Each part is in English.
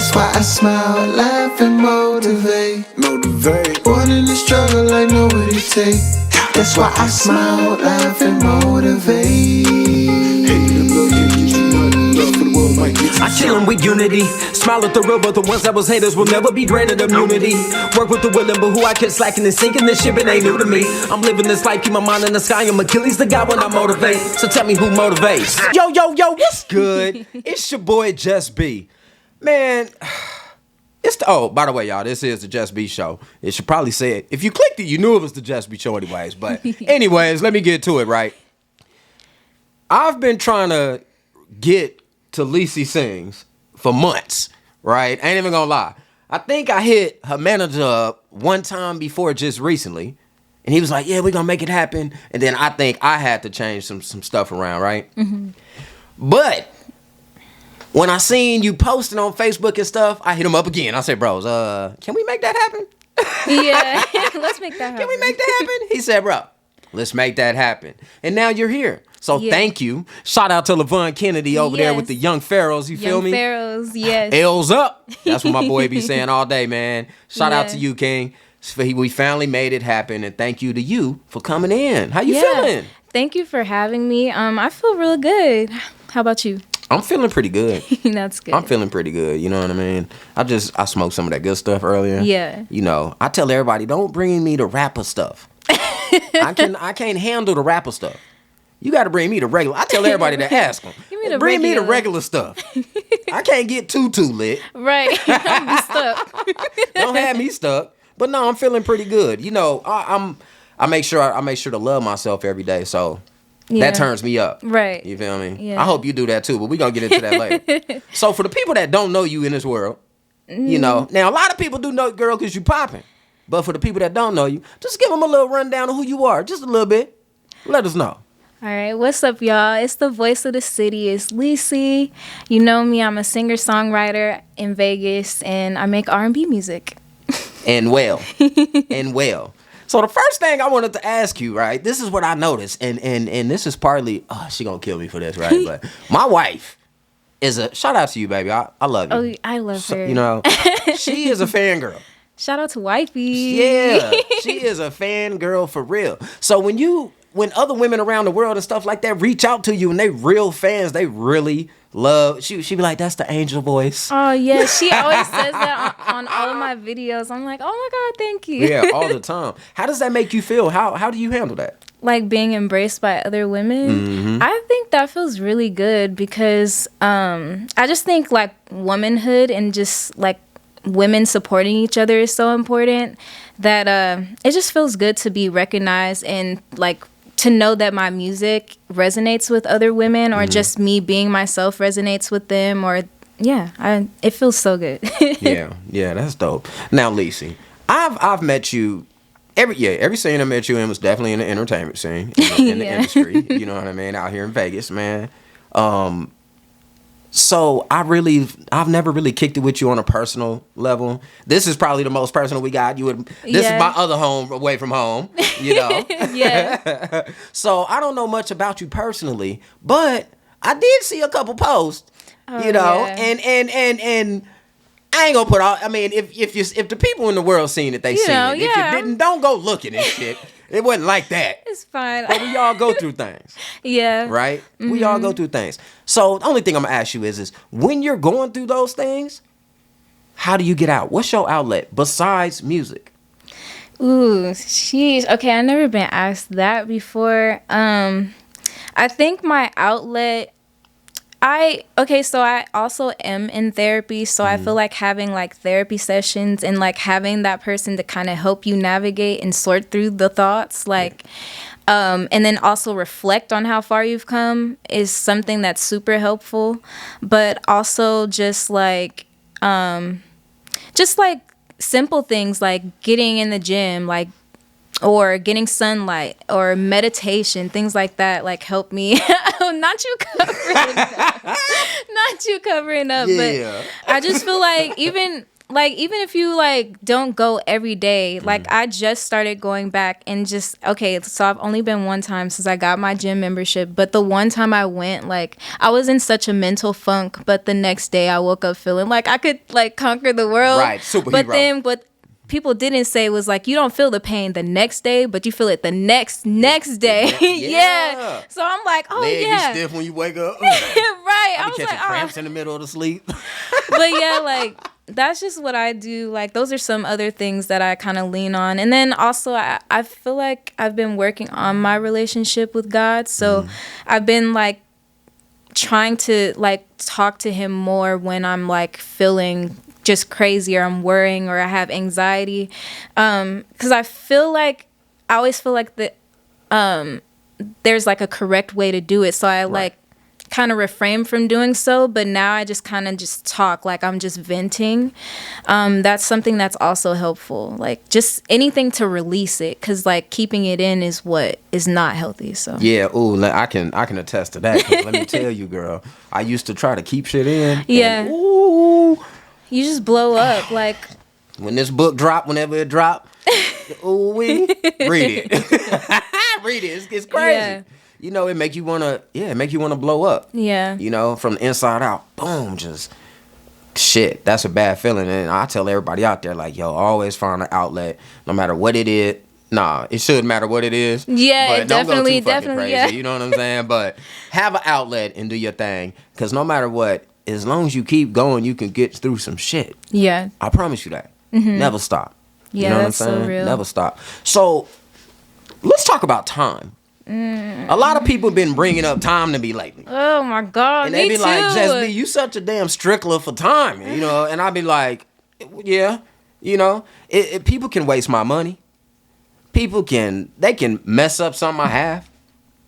That's why I smile, laugh, and motivate. Born in the struggle, I know what it takes. That's why I smile, laugh, and motivate. I chillin' with unity, smile at the real, but the ones that was haters will never be granted immunity. Work with the willing, but who I kept slacking and sinking, this shit, it ain't new to me. I'm living this life, keep my mind in the sky, I'm Achilles the guy when I motivate. So tell me who motivates. Yo, what's good? It's your boy JusB. Man, it's the, oh, by the way, y'all, this is the JusB Show. It should probably say it. If you clicked it, you knew it was the JusB Show anyways. But anyways, let me get to it, right? I've been trying to get to LeeCee Sings for months, right? Ain't even gonna lie. I think I hit her manager up one time before just recently. And he was like, yeah, we're gonna make it happen. And then I think I had to change some stuff around, right? Mm-hmm. But when I seen you posting on Facebook and stuff, I hit him up again. I said, bros, can we make that happen? Yeah, let's make that happen. Can we make that happen? He said, bro, let's make that happen. And now you're here. So thank you. Shout out to LaVon Kennedy over there with the Young Pharaohs. You feel me? Young Pharaohs, yes. L's up. That's what my boy be saying all day, man. Shout out to you, King. We finally made it happen. And thank you to you for coming in. How you feeling? Thank you for having me. I feel real good. How about you? I'm feeling pretty good. That's good. I'm feeling pretty good. You know what I mean? I smoked some of that good stuff earlier. Yeah. You know, I tell everybody, don't bring me the rapper stuff. I can't handle the rapper stuff. You got to bring me the regular. I tell everybody to ask them. Bring me the regular stuff. I can't get too lit. Right. I'll be stuck. Don't have me stuck. But no, I'm feeling pretty good. You know, I make sure to love myself every day. So that turns me up. Right. You feel me? Yeah. I hope you do that too, but we're going to get into that later. So for the people that don't know you in this world, you know, now a lot of people do know, girl, because you popping. But for the people that don't know you, just give them a little rundown of who you are. Just a little bit. Let us know. All right, what's up, y'all? It's the voice of the city. It's LeeCee. You know me. I'm a singer-songwriter in Vegas, and I make R&B music. And well. So the first thing I wanted to ask you, right? This is what I noticed, and this is partly. Oh, she gonna kill me for this, right? But my wife is a shout out to you, baby. I love you. Oh, I love her. You know, she is a fangirl. Shout out to wifey. Yeah, she is a fangirl for real. So when other women around the world and stuff like that reach out to you and they real fans, they really love, she be like, that's the angel voice. Oh yeah, she always says that on all of my videos. I'm like, oh my God, thank you. Yeah, all the time. How does that make you feel? How do you handle that? Like being embraced by other women. Mm-hmm. I think that feels really good because I just think like womanhood and just like women supporting each other is so important that it just feels good to be recognized and like to know that my music resonates with other women or just me being myself resonates with them or it feels so good. yeah, that's dope. Now, LeeCee, I've met you every scene I met you in was definitely in the entertainment scene in the industry. You know what I mean? Out here in Vegas, man. So I've never really kicked it with you on a personal level. This is probably the most personal we got. This is my other home away from home, you know? Yeah. So I don't know much about you personally, but I did see a couple posts, you know, and I ain't gonna put all, I mean, if the people in the world seen it, they seen it. If you didn't, don't go looking at shit. It wasn't like that. It's fine. But we all go through things. Yeah. Right? Mm-hmm. We all go through things. So the only thing I'm going to ask you is when you're going through those things, how do you get out? What's your outlet besides music? Ooh, sheesh. Okay, I've never been asked that before. I think my outlet... so I also am in therapy, so I feel like having like therapy sessions and like having that person to kind of help you navigate and sort through the thoughts, like, and then also reflect on how far you've come is something that's super helpful. But also just like simple things like getting in the gym, like, or getting sunlight or meditation, things like that, like help me. Not you covering up. Not you covering up. Yeah. But I just feel like even like even if you like don't go every day, like I just started going back and just so I've only been one time since I got my gym membership, but the one time I went, like I was in such a mental funk, but the next day I woke up feeling like I could like conquer the world. Right, superhero. But then what people didn't say was like, you don't feel the pain the next day, but you feel it the next day. Yeah. So I'm like, oh Leg yeah. be stiff when you wake up. Right. I I was be catching like, cramps in the middle of the sleep. But yeah, like that's just what I do. Like those are some other things that I kind of lean on. And then also I feel like I've been working on my relationship with God. So I've been like trying to like talk to him more when I'm like feeling just crazy or I'm worrying or I have anxiety. 'Cause I always feel like there's like a correct way to do it. So I like kind of refrain from doing so, but now I just kind of just talk like I'm just venting. That's something that's also helpful. Like just anything to release it, because like keeping it in is what is not healthy. So Yeah, I can attest to that. 'Cause let me tell you, girl, I used to try to keep shit in. Yeah. And, ooh, you just blow up. Like when this book dropped, whenever it dropped, read it. Read it. It's crazy. Yeah. You know, it make you wanna blow up. Yeah. You know, from the inside out. Boom, just shit. That's a bad feeling. And I tell everybody out there, like, yo, always find an outlet, no matter what it is. Nah, it should matter what it is. Yeah, but it don't go too fucking definitely, crazy. yeah. You know what I'm saying? But have an outlet and do your thing. Because no matter what, as long as you keep going, you can get through some shit. Yeah. I promise you that. Never stop. Yeah, you know that's what I'm saying? so real. Never stop. So let's talk about time. A lot of people been bringing up time to me lately. Oh my God. And they me be too. like, JusB, you such a damn strickler for time, you know? And I be like, yeah, you know, people can waste my money. People can mess up something I have.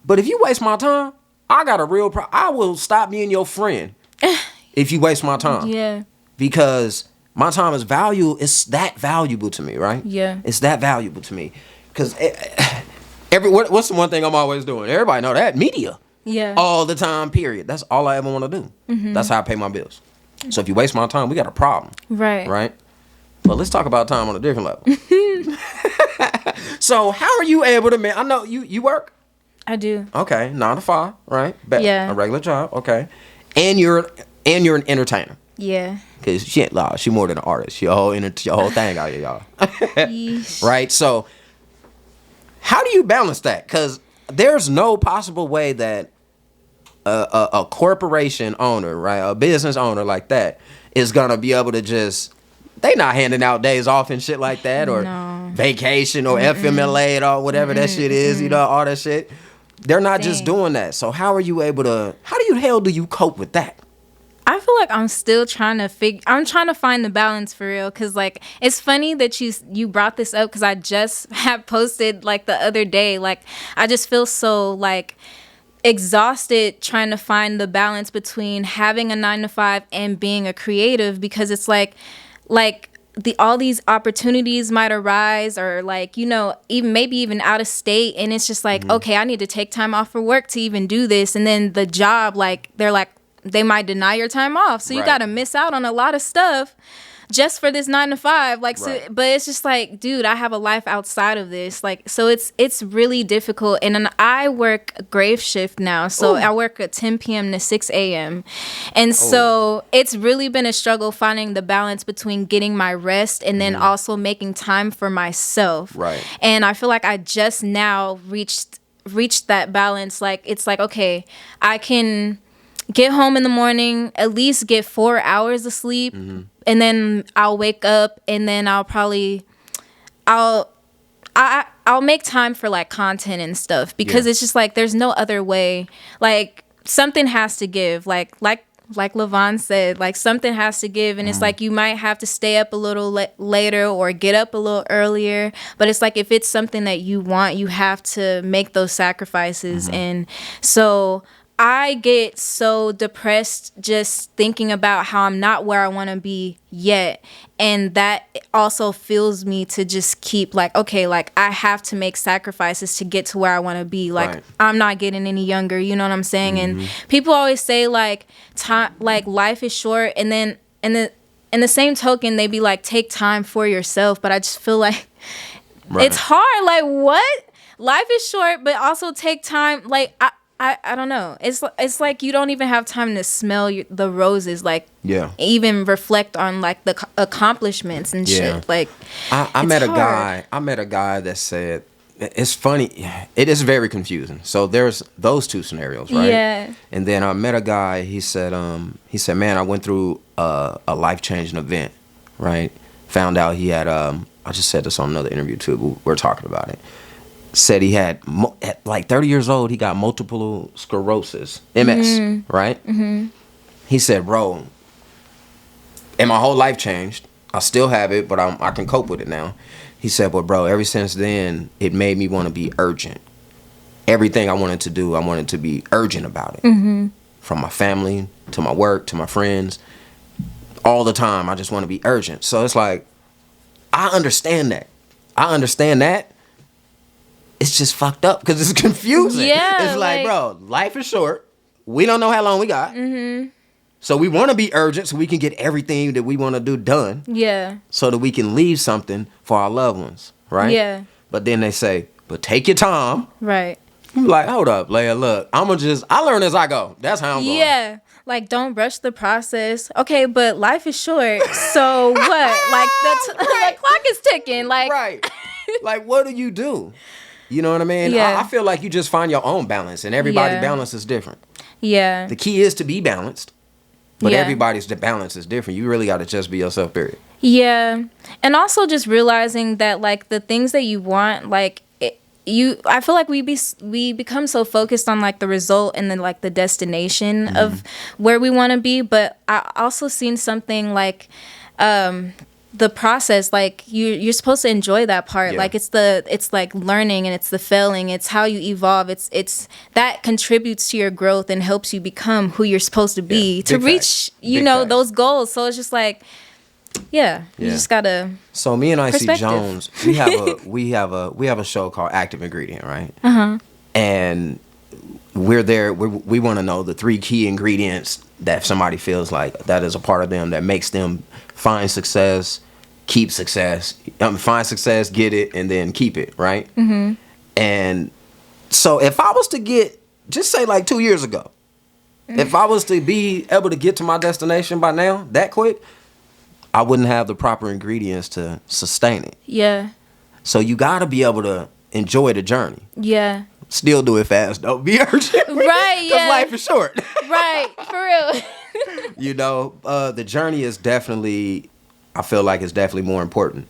But if you waste my time, I got a real problem. I will stop being your friend if you waste my time. Yeah. Because my time is valuable. It's that valuable to me, right? Yeah. It's that valuable to me. Because what's the one thing I'm always doing? Everybody know that. Media. Yeah. All the time, period. That's all I ever want to do. That's how I pay my bills. So if you waste my time, we got a problem. Right. Right? But let's talk about time on a different level. So how are you able to I know you work? I do. Okay, 9 to 5, right? Yeah. A regular job, okay. And you're an entertainer. Yeah. Cause she more than an artist. Your whole thing out here, y'all. Yeesh. Right? So how do you balance that? Cause there's no possible way that a corporation owner, right, a business owner like that is gonna be able to just, they not handing out days off and shit like that, or vacation or FMLA or whatever that shit is, you know, all that shit. They're not just doing that. So how the hell do you cope with that? I feel like I'm still trying to find the balance for real. Cause like, it's funny that you brought this up, cause I just had posted like the other day, like I just feel so like exhausted trying to find the balance between having a 9 to 5 and being a creative, because it's like all these opportunities might arise, or like, you know, even out of state, and it's just like, okay, I need to take time off for work to even do this, and then the job, like they might deny your time off, so you got to miss out on a lot of stuff just for this 9 to 5, like, so, but it's just like, dude, I have a life outside of this, like, so it's really difficult. And then I work a grave shift now, so I work at 10 p.m. to 6 a.m. and so it's really been a struggle finding the balance between getting my rest and then also making time for myself. Right. And I feel like I just now reached that balance. Like, it's like, okay, I can get home in the morning, at least get 4 hours of sleep, and then I'll wake up, and then I'll make time for like content and stuff, because it's just like there's no other way. Like, something has to give. Like LaVon said, like, something has to give, and it's like you might have to stay up a little later or get up a little earlier, but it's like if it's something that you want, you have to make those sacrifices. And so I get so depressed just thinking about how I'm not where I want to be yet. And that also fuels me to just keep like, okay, like I have to make sacrifices to get to where I want to be. Like, I'm not getting any younger, you know what I'm saying? And people always say like time, like life is short, and then in the same token, they be like, take time for yourself. But I just feel like Right. it's hard. Like, what? Life is short, but also take time. Like, I don't know. It's like you don't even have time to smell the roses. Like, Yeah. even reflect on like the accomplishments and shit. Like, I it's met a hard. guy. I met a guy that said, it's funny. It is very confusing. So there's those two scenarios, right? Yeah. And then I met a guy. He said, man, I went through a life changing event, right? Found out he had I just said this on another interview too. But we're talking about it. Said he had at like 30 years old, he got multiple sclerosis, MS, right? Mm-hmm. He said, bro, and my whole life changed. I still have it, but I can cope with it now. He said, but bro, ever since then, it made me want to be urgent. Everything I wanted to do, I wanted to be urgent about it. Mm-hmm. From my family to my work to my friends, all the time, I just want to be urgent. So it's like, I understand that. It's just fucked up because it's confusing. Yeah, it's like, bro, life is short. We don't know how long we got. Mm-hmm. So we want to be urgent so we can get everything that we want to do done. Yeah. So that we can leave something for our loved ones, right? Yeah. But then they say, but take your time. Right. I'm like, hold up, Leia, look, I learn as I go. That's how I'm going. Yeah. Like, don't rush the process. Okay, but life is short. So what? Like, the clock is ticking. Like, right. Like, what do you do? You know what I mean? Yeah. I feel like you just find your own balance, and everybody's Yeah. balance is different. Yeah. The key is to be balanced, but Yeah. everybody's balance is different. You really got to just be yourself, period. Yeah. And also just realizing that, like, the things that you want, like, I feel like we become so focused on like the result and then like the destination of where we want to be, but I also seen something like the process, like you're supposed to enjoy that part. Yeah. Like it's like learning and it's the failing, it's how you evolve, it's that contributes to your growth and helps you become who you're supposed to be to Big reach facts. you Big know facts. those goals. So it's just like you just gotta So me and Icy Perspective. Jones, we have a show called Active Ingredient, right? And we're there. We want to know the 3 key ingredients that if somebody feels like that is a part of them that makes them find success, keep success, find success, get it, and then keep it, right? And so if I was to get, just say like 2 years ago, if I was to be able to get to my destination by now that quick, I wouldn't have the proper ingredients to sustain it. yeah So you got to be able to enjoy the journey. yeah Still do it fast, though. Be urgent. Right, Because yeah. life is short. right, for real. You know, the journey is definitely, I feel like it's definitely more important.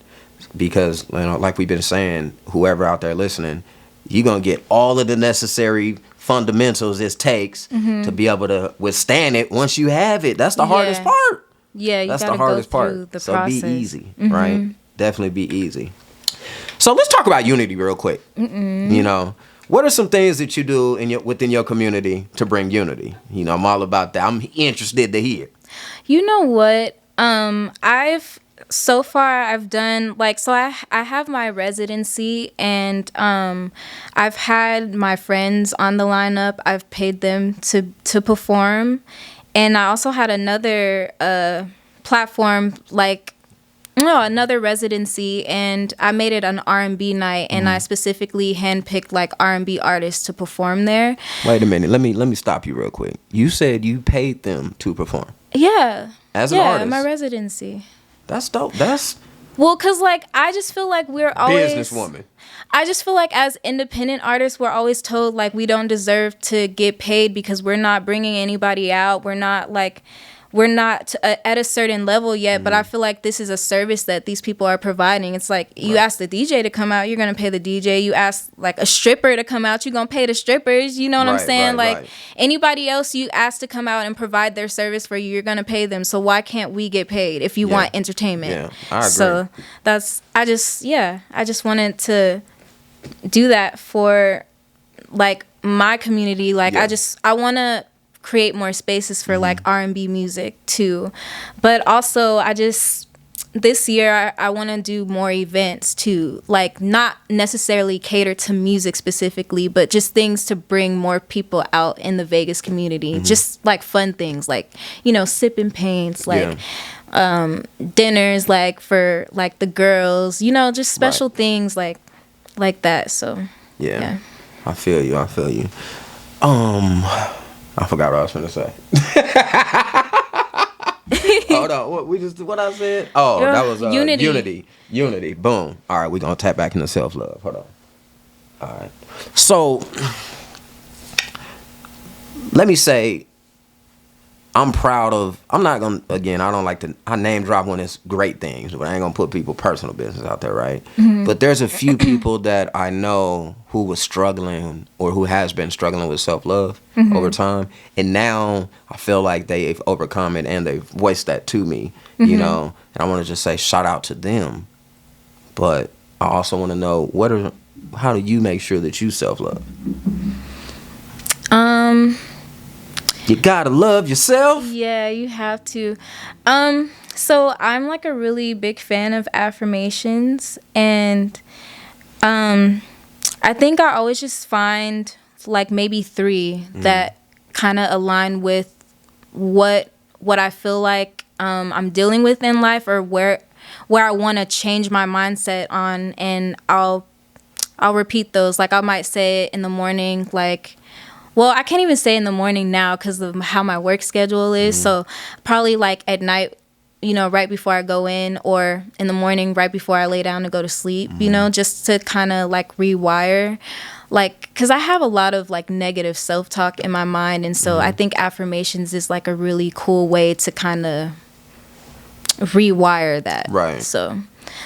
Because, you know, like we've been saying, whoever out there listening, you're going to get all of the necessary fundamentals it takes to be able to withstand it once you have it. That's the hardest part. Yeah, you That's gotta the hardest go part. through the So process. be easy, right? Definitely be easy. So let's talk about unity real quick. You know, what are some things that you do within your community to bring unity? You know, I'm all about that. I'm interested to hear. You know what? I've done like, so I have my residency and I've had my friends on the lineup. I've paid them to perform, and I also had another platform, like another residency, and I made it an R&B night, and I specifically handpicked like R&B artists to perform there. Wait a minute. Let me stop you real quick. You said you paid them to perform. Yeah. As an artist? my residency. That's dope. That's Well, because, like, I just feel like we're always... businesswoman. I just feel like as independent artists, we're always told, like, we don't deserve to get paid because we're not bringing anybody out. We're not at a certain level yet, but I feel like this is a service that these people are providing. It's like, you ask the DJ to come out, you're going to pay the DJ. You ask, like, a stripper to come out, you're going to pay the strippers. You know what I'm saying? Like, anybody else you ask to come out and provide their service for you, you're going to pay them. So why can't we get paid if you want entertainment? Yeah, I agree. So I just wanted to do that for, like, my community. Like, I want to create more spaces for like R&B music too, but also this year I want to do more events too, like not necessarily cater to music specifically, but just things to bring more people out in the Vegas community, just like fun things, like, you know, sipping paints, like dinners like for like the girls, you know, just special Right. things like that. So Yeah. I feel you. I forgot what I was gonna say. Hold on. What I said? Oh, Yeah, that was unity. Unity. Boom. All right, we're gonna tap back into self-love. Hold on. All right. So let me say I'm proud of. I'm not gonna. Again, I don't like to. I name drop when it's great things, but I ain't gonna put people personal business out there, right? But there's a few people that I know who was struggling or who has been struggling with self love over time, and now I feel like they've overcome it and they've voiced that to me, you know. And I want to just say shout out to them, but I also want to know how do you make sure that you self love? You gotta love yourself. Yeah, you have to. So I'm like a really big fan of affirmations, and I think I always just find like maybe 3 that kind of align with what I feel like I'm dealing with in life, or where I want to change my mindset on, and I'll repeat those. Like I might say it in the morning, like. Well, I can't even say in the morning now because of how my work schedule is. So probably like at night, you know, right before I go in, or in the morning right before I lay down to go to sleep, you know, just to kind of like rewire. Like, because I have a lot of like negative self-talk in my mind. And so I think affirmations is like a really cool way to kind of rewire that. Right. So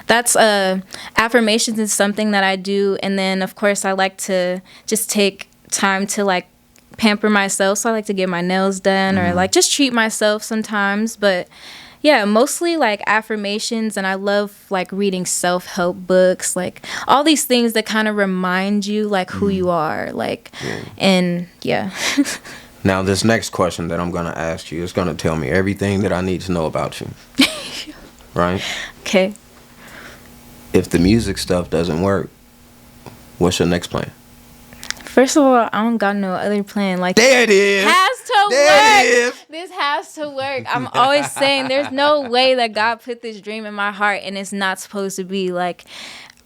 that's affirmations is something that I do. And then, of course, I like to just take time to like pamper myself, so I like to get my nails done or like just treat myself sometimes. But yeah, mostly like affirmations, and I love like reading self-help books, like all these things that kind of remind you like who you are, like and yeah. Now this next question that I'm gonna ask you is gonna tell me everything that I need to know about you. Right? Okay. If the music stuff doesn't work, what's your next plan? First of all, I don't got no other plan. Like, There it is. Has to There it work. is. This has to work. I'm always saying there's no way that God put this dream in my heart and it's not supposed to be. Like,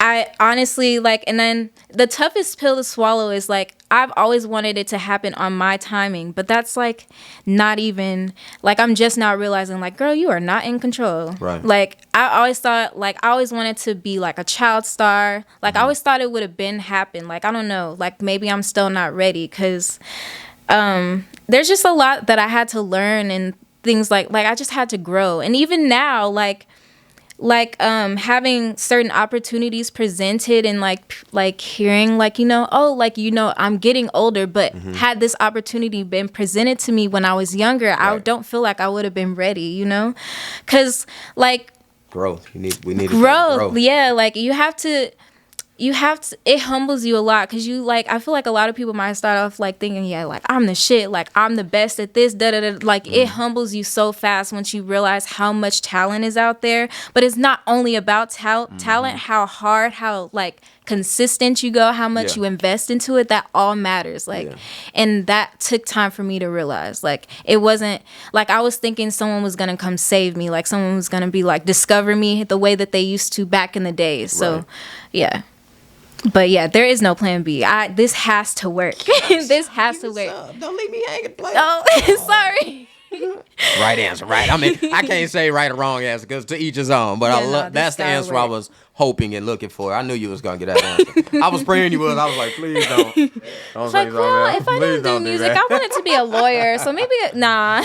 I honestly, like, and then the toughest pill to swallow is like, I've always wanted it to happen on my timing, but that's like not even, like, I'm just now realizing, like, girl, you are not in control. Right. Like, I always thought, like, I always wanted to be like a child star. Like, I always thought it would have been happened. Like, I don't know, like, maybe I'm still not ready, because there's just a lot that I had to learn, and things like I just had to grow. And even now, like having certain opportunities presented, and like hearing, like, you know, oh, like, you know, I'm getting older, but had this opportunity been presented to me when I was younger, right, I don't feel like I would have been ready, you know, because like growth, we need growth. Yeah, like you have to, it humbles you a lot, because you, like, I feel like a lot of people might start off like thinking, yeah, like, I'm the shit, like, I'm the best at this, like, it humbles you so fast once you realize how much talent is out there. But it's not only about talent, how hard, how like consistent you go, how much you invest into it, that all matters. Like, and that took time for me to realize. Like, it wasn't like I was thinking someone was gonna come save me, like someone was gonna be like discover me the way that they used to back in the days. So yeah. But yeah, there is no plan B. This has to work. This has to work. Don't leave me hanging. Oh, sorry. Right answer, right? I mean, I can't say right or wrong answer, because to each his own. But that's the answer I was hoping and looking for. I knew you was gonna get that answer. I was praying you was. I was like, please don't say like, well, if I didn't do music, I wanted to be a lawyer. So maybe nah.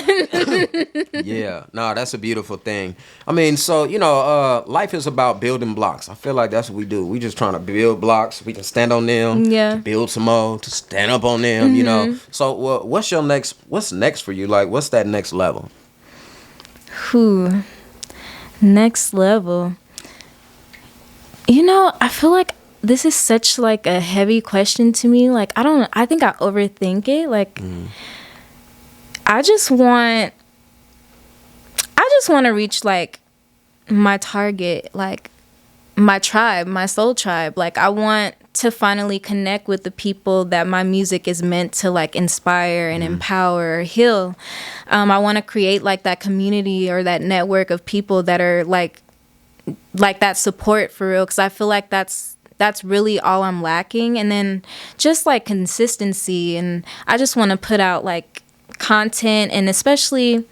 Yeah, no, that's a beautiful thing. I mean, so, you know, life is about building blocks. I feel like that's what we do. We just trying to build blocks. We can stand on them. Yeah. To build some more. To stand up on them. You know. So, what's next for you? Like, what's that next level? Next level. You know, I feel like this is such like a heavy question to me. Like, I think I overthink it. Like, I just want to reach like my target, like my tribe, my soul tribe. Like, I want to finally connect with the people that my music is meant to like inspire and empower or heal. I want to create like that community or that network of people that are like that support for real, because I feel like that's really all I'm lacking. And then just like consistency, and I just want to put out like content, and especially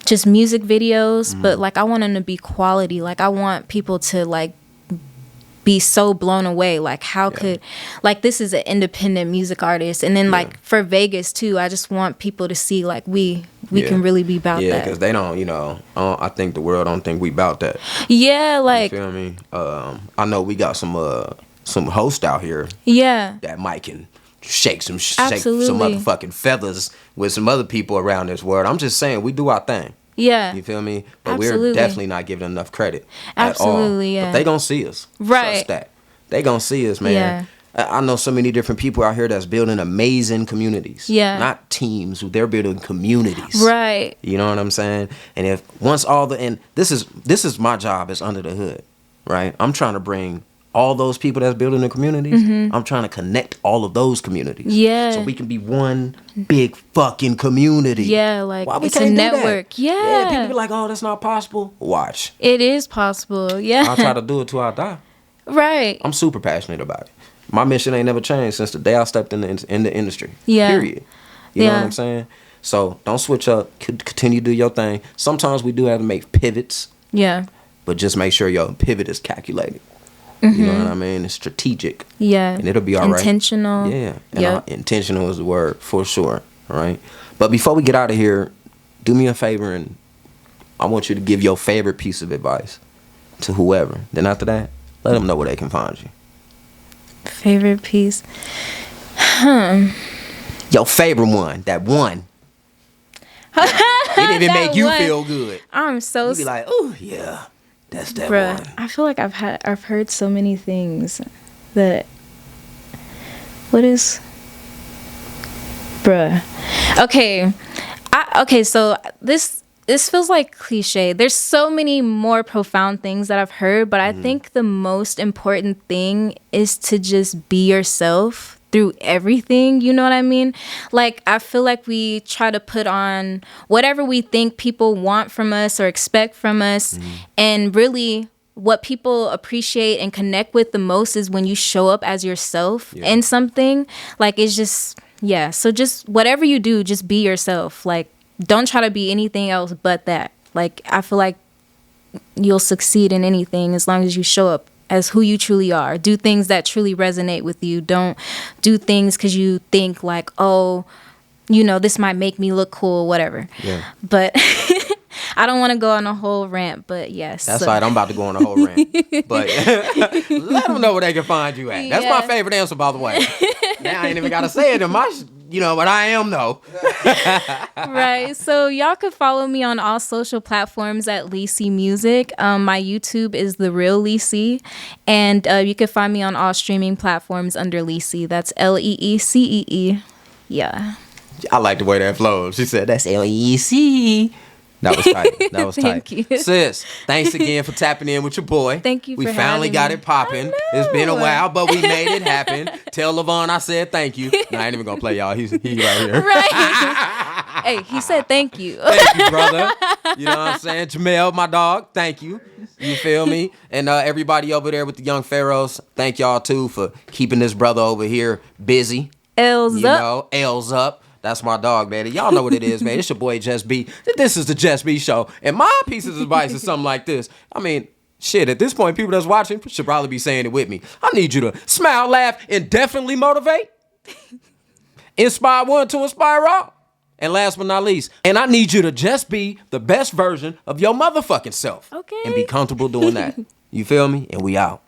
just music videos, but like I want them to be quality. Like I want people to like be so blown away, like how could, like this is an independent music artist. And then like for Vegas too, I just want people to see like we can really be about that. Yeah, because they don't, I think the world don't think we about that. Yeah, like, you feel me? I know we got some hosts out here that might can shake some motherfucking feathers with some other people around this world. I'm just saying, we do our thing. Yeah. You feel me? But we're definitely not giving enough credit at all. Yeah. But they gonna see us. Right. Trust that. They gonna see us, man. Yeah. I know so many different people out here that's building amazing communities. Yeah. Not teams. They're building communities. Right. You know what I'm saying? And if once all the, and this is my job is under the hood, right? I'm trying to bring all those people that's building the communities, I'm trying to connect all of those communities. Yeah. So we can be one big fucking community. Yeah, like why we it's a can't do network. that? Yeah. People be like, oh, that's not possible. Watch. It is possible. Yeah. I'll try to do it till I die. Right. I'm super passionate about it. My mission ain't never changed since the day I stepped in the industry. Yeah. Period. You know what I'm saying? So don't switch up. Continue to do your thing. Sometimes we do have to make pivots. Yeah. But just make sure your pivot is calculated. You know what I mean? It's strategic. Yeah. And it'll be all right. Intentional. Yeah. And intentional is the word for sure. All right. But before we get out of here, do me a favor, and I want you to give your favorite piece of advice to whoever. Then after that, let them know where they can find you. Favorite piece? Your favorite one. That one. It even make you feel good. I'm so You be like, oh yeah, that's that bruh, one. I feel like I've heard so many things that okay, so this feels like cliche. There's so many more profound things that I've heard, but I think the most important thing is to just be yourself through everything. You know what I mean? Like, I feel like we try to put on whatever we think people want from us or expect from us, and really what people appreciate and connect with the most is when you show up as yourself in something. Like, it's just, so just whatever you do, just be yourself. Like, don't try to be anything else but that. Like, I feel like you'll succeed in anything as long as you show up as who you truly are. Do things that truly resonate with you. Don't do things because you think like, oh, this might make me look cool, whatever. Yeah. But I don't want to go on a whole rant, but yes. That's right. I'm about to go on a whole rant. But let them know where they can find you at. That's my favorite answer, by the way. Now I ain't even got to say it in my, but I am though. Right. So y'all could follow me on all social platforms at LeeCee Music. My YouTube is The Real LeeCee. And you can find me on all streaming platforms under LeeCee. That's LeeCee. Yeah. I like the way that flows. She said, that's LeeCee. That was tight. That was tight. Thank you. Sis, thanks again for tapping in with your boy. Thank you for We finally having got me. it popping. It's been a while, but we made it happen. Tell Levon I said thank you. No, I ain't even going to play y'all. He right here. Right. Hey, he said thank you. Thank you, brother. You know what I'm saying? Jamel, my dog, thank you. You feel me? And everybody over there with the Young Pharaohs, thank y'all too for keeping this brother over here busy. L's up. L's up. That's my dog, man. Y'all know what it is, man. It's your boy, JusB. This is the JusB Show. And my piece of advice is something like this. I mean, shit, at this point, people that's watching should probably be saying it with me. I need you to smile, laugh, and definitely motivate. Inspire one to inspire all. And last but not least, and I need you to just be the best version of your motherfucking self. Okay. And be comfortable doing that. You feel me? And we out.